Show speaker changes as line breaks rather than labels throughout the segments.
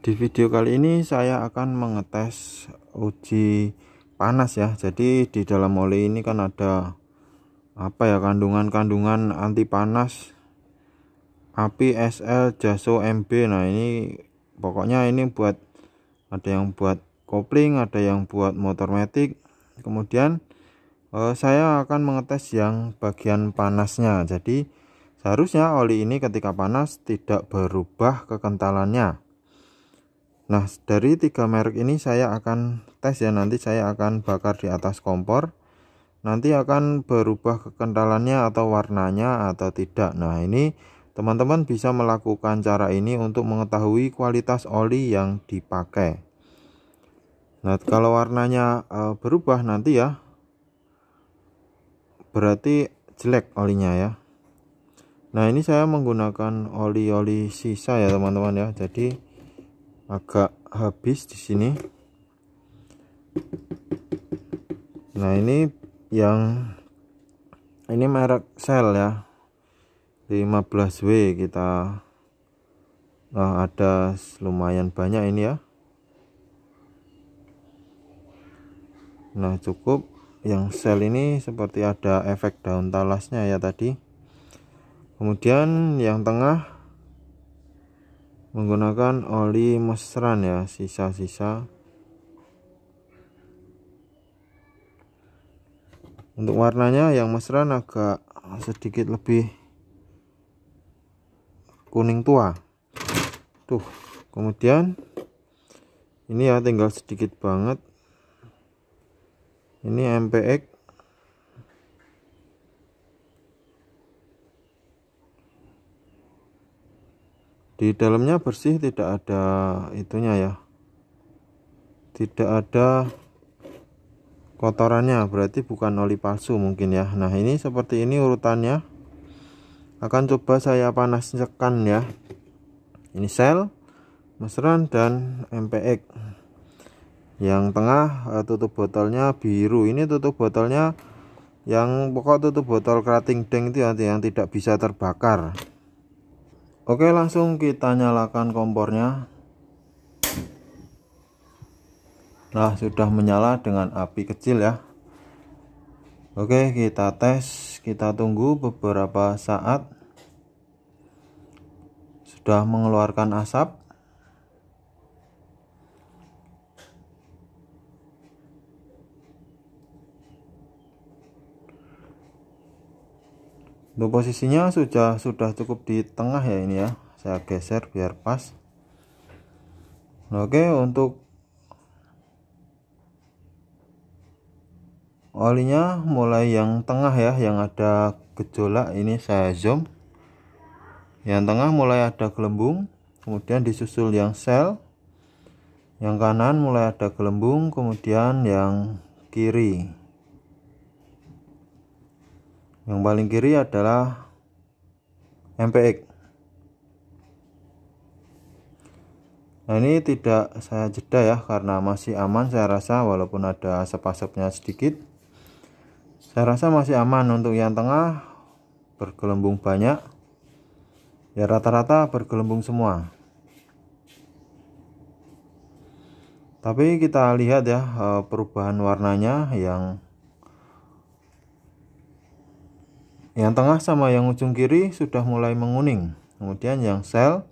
Di video kali ini saya akan mengetes uji panas ya. Jadi di dalam oli ini kan ada kandungan-kandungan anti panas API SL Jaso MB. Nah, ini pokoknya ini ada yang buat kopling, ada yang buat motor matic. Kemudian saya akan mengetes yang bagian panasnya. Jadi seharusnya oli ini ketika panas tidak berubah kekentalannya. Nah, dari 3 merek ini saya akan tes ya. Nanti saya akan bakar di atas kompor. Nanti akan berubah kekentalannya atau warnanya atau tidak. Nah, ini teman-teman bisa melakukan cara ini untuk mengetahui kualitas oli yang dipakai. Nah, kalau warnanya berubah nanti ya, berarti jelek olinya ya. Nah, ini saya menggunakan oli sisa ya teman-teman ya. Jadi agak habis di sini. Nah, ini merek Shell ya, 15W kita. Ada lumayan banyak ini ya. Nah, cukup yang Shell ini seperti ada efek daun talasnya ya tadi. Kemudian yang tengah menggunakan oli mesran ya, sisa-sisa. Untuk warnanya yang mesran agak sedikit lebih kuning tua tuh. Kemudian ini ya tinggal sedikit banget, ini MPX. Di dalamnya bersih, tidak ada itunya ya, tidak ada kotorannya, berarti bukan oli palsu mungkin ya. Nah, ini seperti ini urutannya. Akan coba saya panaskan ya. Ini Shell, mesran, dan MPX. Yang tengah tutup botolnya biru. Ini tutup botolnya yang tutup botol kerating deng itu yang tidak bisa terbakar. Oke, langsung kita nyalakan kompornya. Nah, sudah menyala dengan api kecil ya. Oke, kita tes, kita tunggu beberapa saat. Sudah mengeluarkan asap. Untuk posisinya sudah cukup di tengah ya ini ya. Saya geser biar pas. Oke, untuk olinya mulai yang tengah ya, yang ada gejolak ini saya zoom. Yang tengah mulai ada gelembung, kemudian disusul yang Shell. Yang kanan mulai ada gelembung, kemudian yang kiri. Yang paling kiri adalah MPX. Nah, ini tidak saya jeda ya, karena masih aman saya rasa, walaupun ada asap-asapnya sedikit. Saya rasa masih aman. Untuk yang tengah bergelembung banyak. Ya, rata-rata bergelembung semua. Tapi kita lihat ya perubahan warnanya, yang tengah sama yang ujung kiri sudah mulai menguning. Kemudian yang Shell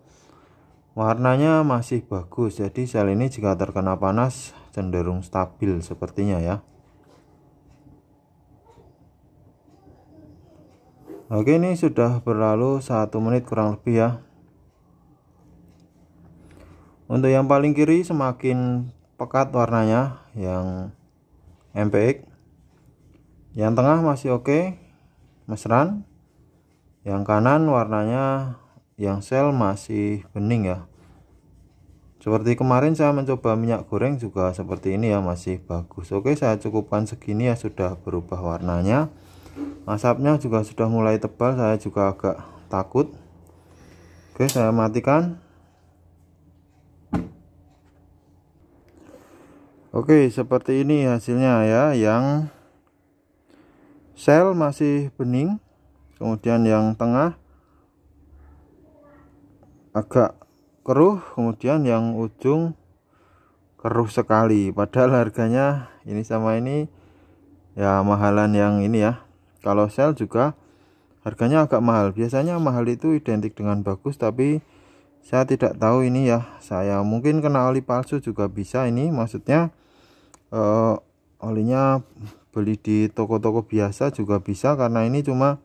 warnanya masih bagus. Jadi Shell ini jika terkena panas cenderung stabil sepertinya ya. Oke, ini sudah berlalu 1 menit kurang lebih ya. Untuk yang paling kiri semakin pekat warnanya, yang MPX. Yang tengah masih oke, mesran. Yang kanan warnanya yang Shell masih bening ya. Seperti kemarin saya mencoba minyak goreng juga seperti ini ya, masih bagus. Oke, saya cukupkan segini ya, sudah berubah warnanya. Asapnya juga sudah mulai tebal, saya juga agak takut. Oke, saya matikan. Oke, seperti ini hasilnya ya. Yang Shell masih bening, kemudian yang tengah agak keruh, kemudian yang ujung keruh sekali, padahal harganya ini sama ini ya mahalan yang ini ya. Kalau sel juga harganya agak mahal, biasanya mahal itu identik dengan bagus, tapi saya tidak tahu ini ya, saya mungkin kena oli palsu juga bisa. Ini maksudnya olinya beli di toko-toko biasa juga bisa, karena ini cuma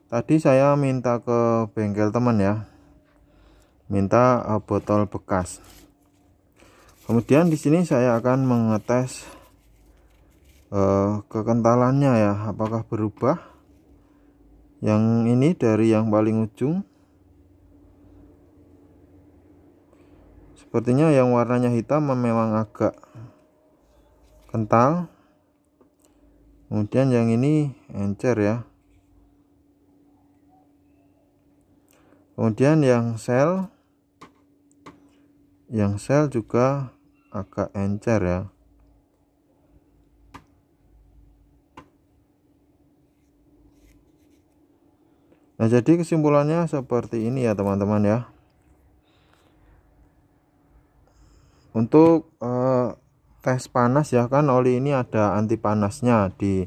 tadi saya minta ke bengkel teman ya, minta botol bekas. Kemudian di sini saya akan mengetes kekentalannya ya, apakah berubah. Yang ini dari yang paling ujung, sepertinya yang warnanya hitam memang agak kental. Kemudian yang ini encer ya. Kemudian yang sel juga agak encer ya. Nah, jadi kesimpulannya seperti ini ya teman-teman ya. Untuk tes panas ya, kan oli ini ada anti panasnya di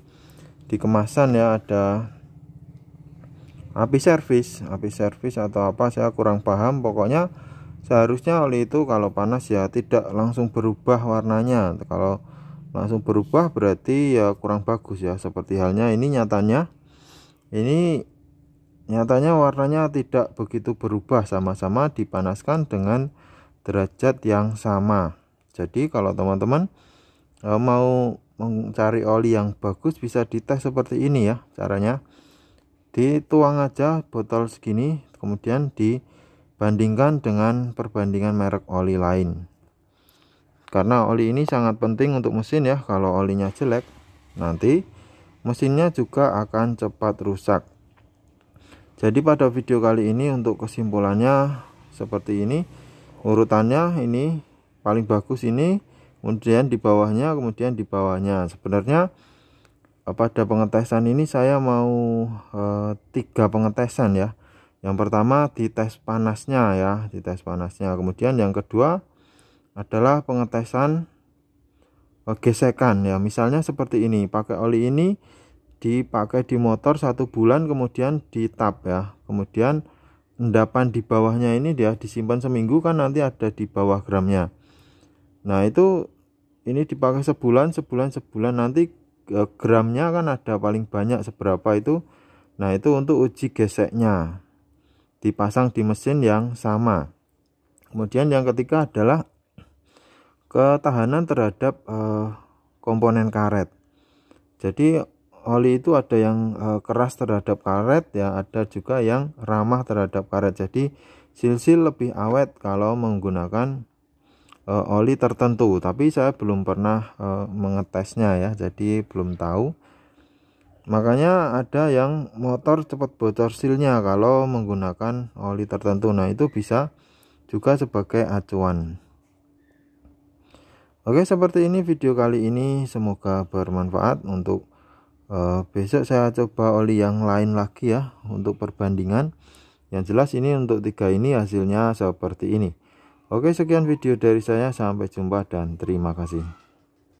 kemasan ya, ada api servis atau apa, saya kurang paham. Pokoknya seharusnya oli itu kalau panas ya tidak langsung berubah warnanya. Kalau langsung berubah berarti ya kurang bagus ya. Seperti halnya ini, nyatanya warnanya tidak begitu berubah, sama-sama dipanaskan dengan derajat yang sama. Jadi kalau teman-teman mau mencari oli yang bagus, bisa dites seperti ini ya caranya. Dituang aja botol segini, kemudian dibandingkan dengan perbandingan merek oli lain, karena oli ini sangat penting untuk mesin ya. Kalau olinya jelek, nanti mesinnya juga akan cepat rusak. Jadi pada video kali ini untuk kesimpulannya seperti ini urutannya. Ini paling bagus ini, kemudian di bawahnya, kemudian di bawahnya. Sebenarnya pada pengetesan ini saya mau 3 pengetesan ya. Yang pertama di tes panasnya ya, kemudian yang kedua adalah pengetesan gesekan ya. Misalnya seperti ini, pakai oli ini dipakai di motor 1 bulan, kemudian ditap ya, kemudian endapan di bawahnya ini dia disimpan seminggu, kan nanti ada di bawah gramnya. Nah itu ini dipakai sebulan, nanti gramnya kan ada paling banyak seberapa itu. Nah itu untuk uji geseknya, dipasang di mesin yang sama. Kemudian yang ketiga adalah ketahanan terhadap komponen karet. Jadi oli itu ada yang keras terhadap karet ya, ada juga yang ramah terhadap karet. Jadi sil-sil lebih awet kalau menggunakan oli tertentu, tapi saya belum pernah mengetesnya ya, jadi belum tahu. Makanya ada yang motor cepat bocor silnya kalau menggunakan oli tertentu. Nah itu bisa juga sebagai acuan. Oke, seperti ini video kali ini, semoga bermanfaat. Untuk besok saya coba oli yang lain lagi ya untuk perbandingan. Yang jelas ini untuk 3 ini hasilnya seperti ini. Oke, sekian video dari saya, sampai jumpa dan terima kasih.